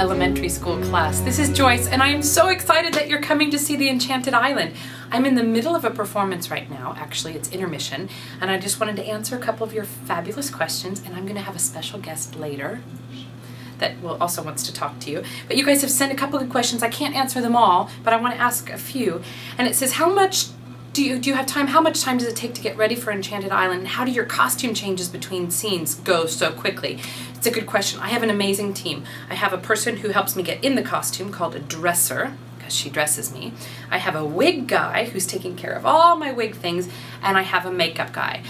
elementary school class. This is Joyce, and I am so excited that you're coming to see the Enchanted Island. I'm in the middle of a performance right now. Actually, it's intermission, and I just wanted to answer a couple of your fabulous questions, and I'm going to have a special guest later that also wants to talk to you. But you guys have sent a couple of questions. I can't answer them all, but I want to ask a few. And it says, how much do you have time? How much time does it take to get ready for Enchanted Island? And how do your costume changes between scenes go so quickly? It's a good question. I have an amazing team. I have a person who helps me get in the costume called a dresser, because she dresses me. I have a wig guy who's taking care of all my wig things, and I have a makeup guy.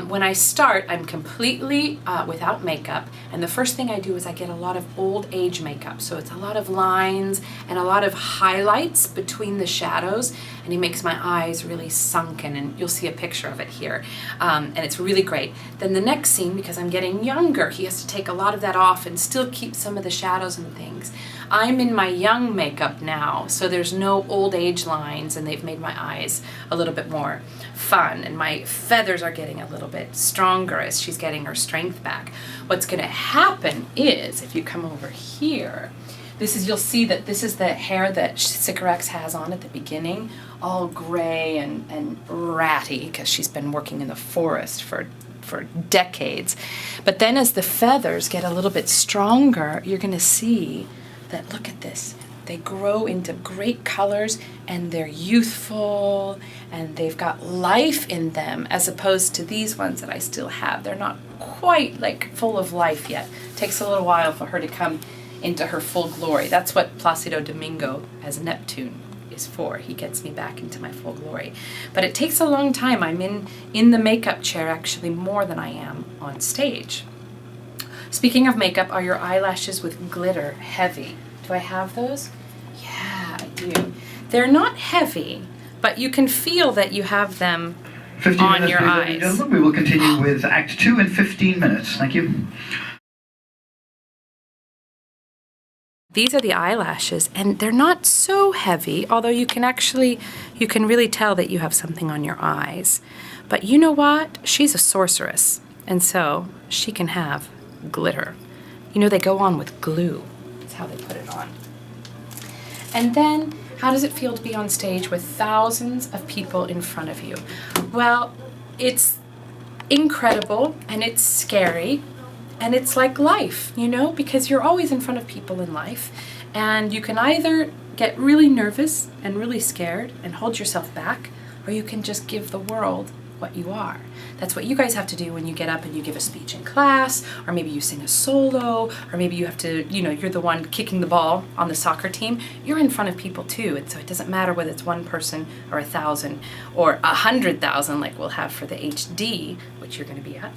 When I start, I'm completely without makeup, and the first thing I do is I get a lot of old age makeup. So it's a lot of lines and a lot of highlights between the shadows, and he makes my eyes really sunken, and you'll see a picture of it here. And it's really great. Then the next scene, because I'm getting younger, he has to take a lot of that off and still keep some of the shadows and things. I'm in my young makeup now, so there's no old age lines, and they've made my eyes a little bit more fun, and my feathers are getting a little bit stronger as she's getting her strength back. What's going to happen is, if you come over here, you'll see that this is the hair that Sycorax has on at the beginning, all gray and ratty, because she's been working in the forest for decades. But then as the feathers get a little bit stronger, you're going to see that, look at this, they grow into great colors, and they're youthful, and they've got life in them, as opposed to these ones that I still have. They're not quite like full of life yet. It takes a little while for her to come into her full glory. That's what Placido Domingo as Neptune is for. He gets me back into my full glory. But it takes a long time. I'm in the makeup chair actually more than I am on stage. Speaking of makeup, are your eyelashes with glitter heavy? Do I have those? Yeah, I do. They're not heavy, but you can feel that you have them on your eyes. Ladies and gentlemen, we will continue with Act 2 in 15 minutes. Thank you. These are the eyelashes, and they're not so heavy, although you can really tell that you have something on your eyes. But you know what? She's a sorceress, and so she can have glitter. You know, they go on with glue. That's how they put it on. And then, how does it feel to be on stage with thousands of people in front of you? Well, it's incredible, and it's scary, and it's like life, you know, because you're always in front of people in life, and you can either get really nervous and really scared and hold yourself back, or you can just give the world what you are. That's what you guys have to do when you get up and you give a speech in class, or maybe you sing a solo, or maybe you have to, you know, you're the one kicking the ball on the soccer team. You're in front of people too, and so it doesn't matter whether it's one person or 1,000 or 100,000 like we'll have for the HD, which you're going to be at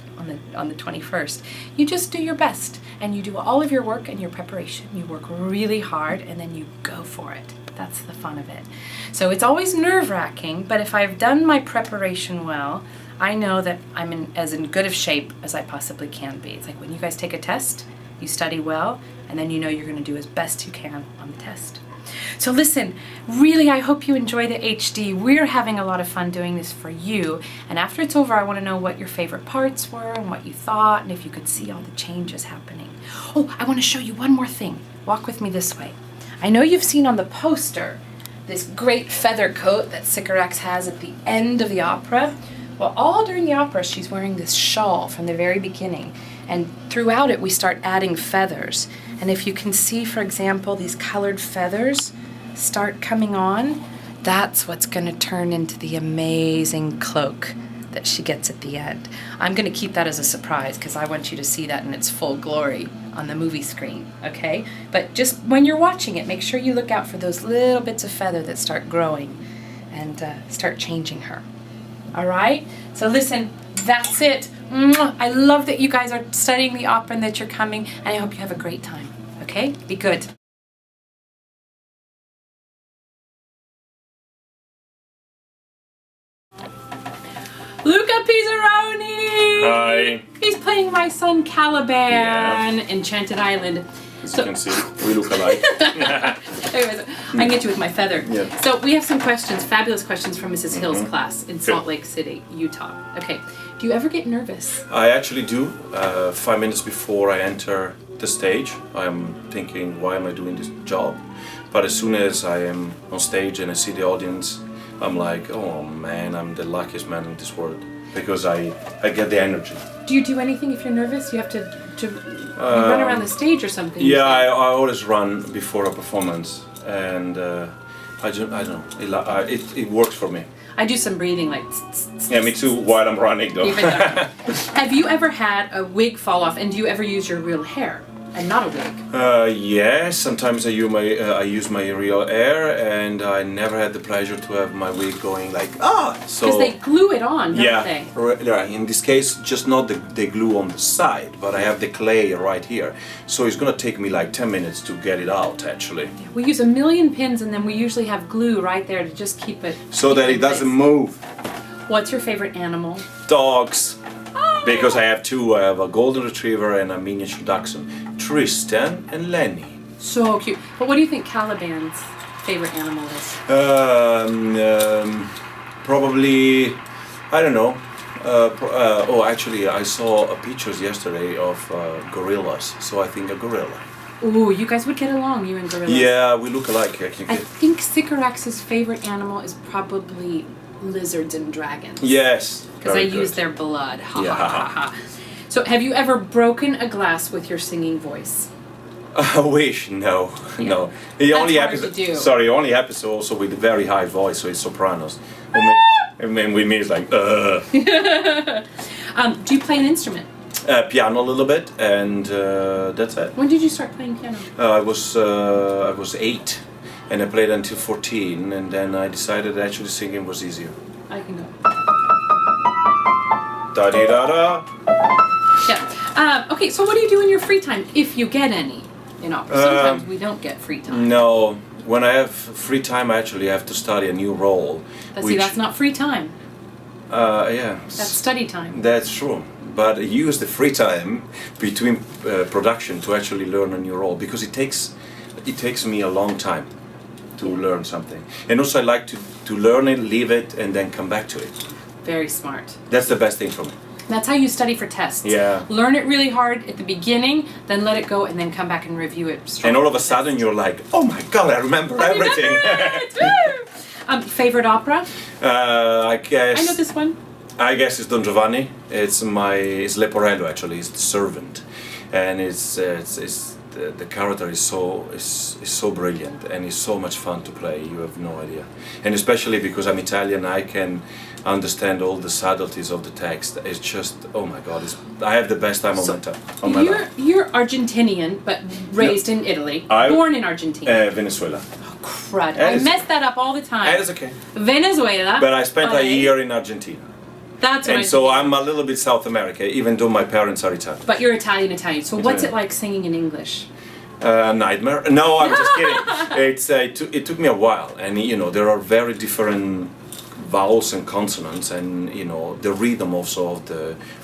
on the 21st. You just do your best, and you do all of your work and your preparation. You work really hard, and then you go for it. That's the fun of it. So it's always nerve-wracking, but if I've done my preparation well, I know that I'm in as good of shape as I possibly can be. It's like when you guys take a test, you study well, and then you know you're going to do as best you can on the test. So listen, really, I hope you enjoy the HD. We're having a lot of fun doing this for you, and after it's over, I want to know what your favorite parts were and what you thought, and if you could see all the changes happening. Oh, I want to show you one more thing. Walk with me this way. I know you've seen on the poster this great feather coat that Sycorax has at the end of the opera. Well, all during the opera, she's wearing this shawl from the very beginning. And throughout it, we start adding feathers. And if you can see, for example, these colored feathers start coming on, that's what's going to turn into the amazing cloak that she gets at the end. I'm going to keep that as a surprise because I want you to see that in its full glory on the movie screen, okay? But just when you're watching it, make sure you look out for those little bits of feather that start growing and start changing her. All right? So listen, that's it. I love that you guys are studying the opera and that you're coming, and I hope you have a great time, okay? Be good. Luca Pisaroni! Hi. He's playing my son Caliban, Enchanted Island. As you can see, we look alike. Anyways, I can get you with my feather. Yeah. So we have some questions, fabulous questions from Mrs. Hill's class in Salt Lake City, Utah. Okay, do you ever get nervous? I actually do. 5 minutes before I enter the stage, I'm thinking, why am I doing this job? But as soon as I am on stage and I see the audience, I'm like, oh man, I'm the luckiest man in this world, because I get the energy. Do you do anything if you're nervous? You have to you run around the stage or something? Yeah, I always run before a performance, and I don't know, it works for me. I do some breathing, like. Yeah, me too. While I'm running, though. Have you ever had a wig fall off, and do you ever use your real hair and not a wig? Yes. Sometimes I use my real hair, and I never had the pleasure to have my wig going like So because they glue it on, don't they? Yeah. In this case, just not the glue on the side, but I have the clay right here. So it's gonna take me like 10 minutes to get it out, actually. We use 1,000,000 pins, and then we usually have glue right there to just keep it. So that it doesn't move. What's your favorite animal? Dogs. Because I have two. I have a golden retriever and a miniature dachshund, Tristan and Lenny. So cute. But what do you think Caliban's favorite animal is? Probably, I don't know. Actually, I saw pictures yesterday of gorillas, so I think a gorilla. Ooh, you guys would get along, you and gorillas. Yeah, we look alike. I think Sycorax's favorite animal is probably lizards and dragons. Yes. Because I use their blood. Ha ha ha ha. So, have you ever broken a glass with your singing voice? I wish, no, Yeah. no. It That's only hard happens. to do. Sorry, it only happens also with a very high voice, so it's sopranos. And then with me, it's like. Do you play an instrument? Piano a little bit, and that's it. When did you start playing piano? I was 8, and I played until 14, and then I decided that actually singing was easier. I can go. Da di da da. Yeah. Okay, so what do you do in your free time, if you get any? You know, sometimes we don't get free time. No, when I have free time, I actually have to study a new role. See, that's not free time. Yeah. That's study time. That's true. But I use the free time between production to actually learn a new role, because it takes me a long time to learn something. And also I like to learn it, leave it, and then come back to it. Very smart. That's the best thing for me. That's how you study for tests. Yeah. Learn it really hard at the beginning, then let it go, and then come back and review it. And all of a sudden you're like, oh my god, I remember everything. Favorite opera? I guess. I know this one. I guess it's Don Giovanni. It's Leporello actually. It's the servant, and the character is so brilliant, and it's so much fun to play. You have no idea, and especially because I'm Italian, I can understand all the subtleties of the text. It's just, oh my god, I have the best time on my life. You're Argentinian, but raised in Italy. Born in Argentina. Venezuela. Oh, crud. I mess that up all the time. That's okay. Venezuela. But I spent a year in Argentina. That's what and so I'm a little bit South America, even though my parents are Italian. But you're Italian. So what's it like singing in English? Nightmare. No, I'm just kidding. It took me a while, and there are very different vowels and consonants, and the rhythm also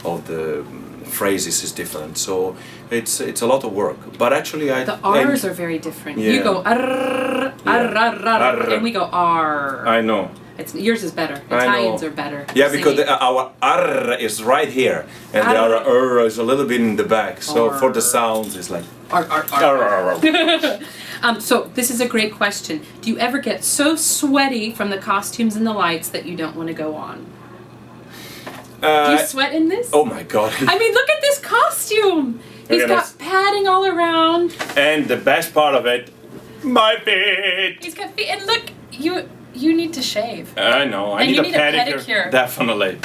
of the phrases is different. So it's a lot of work. But actually, the R's are very different. Yeah. You go arr, arr, arr, arr, and we go R. I know. Yours is better. Italians are better. Yeah, because our R is right here, and the other R is a little bit in the back. So for the sounds, it's like R, R, R. So this is a great question. Do you ever get so sweaty from the costumes and the lights that you don't want to go on? Do you sweat in this? Oh my god! I mean, look at this costume. He's got padding all around. And the best part of it, my feet. He's got feet, and look, you need to shave. I know. I need a pedicure. Definitely.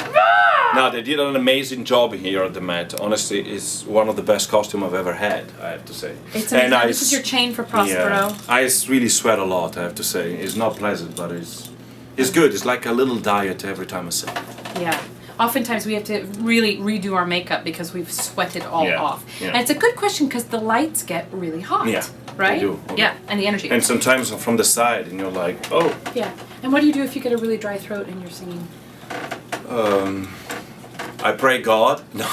No, they did an amazing job here at the Met. Honestly, it's one of the best costumes I've ever had, I have to say. It's amazing. This is your chain for Prospero. Yeah, I really sweat a lot, I have to say. It's not pleasant, but it's good. It's like a little diet every time I sing. Yeah. Oftentimes we have to really redo our makeup because we've sweated all off. Yeah. And it's a good question because the lights get really hot. Yeah. Right? They do. Yeah, and the energy. And sometimes from the side, and you're like, oh. Yeah. And what do you do if you get a really dry throat and you're singing? I pray God. No,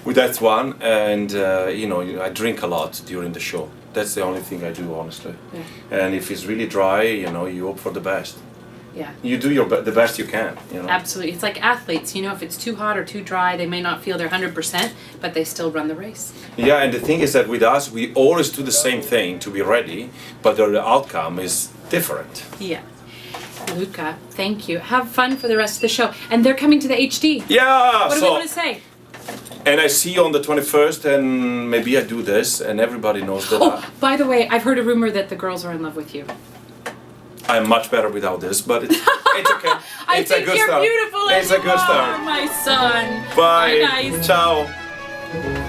that's one. And, I drink a lot during the show. That's the only thing I do, honestly. Yeah. And if it's really dry, you hope for the best. Yeah. You do the best you can, you know. Absolutely. It's like athletes, you know, if it's too hot or too dry, they may not feel they're 100%, but they still run the race. Yeah, and the thing is that with us, we always do the same thing to be ready, but the outcome is different. Yeah. Luca, thank you. Have fun for the rest of the show. And they're coming to the HD. Yeah! What do we want to say? And I see you on the 21st, and maybe I do this, and everybody knows that Oh, by the way, I've heard a rumor that the girls are in love with you. I'm much better without this, but it's okay. I It's think a good you're start. beautiful It's as a good you start. are, my son. Bye. Bye, guys. Ciao.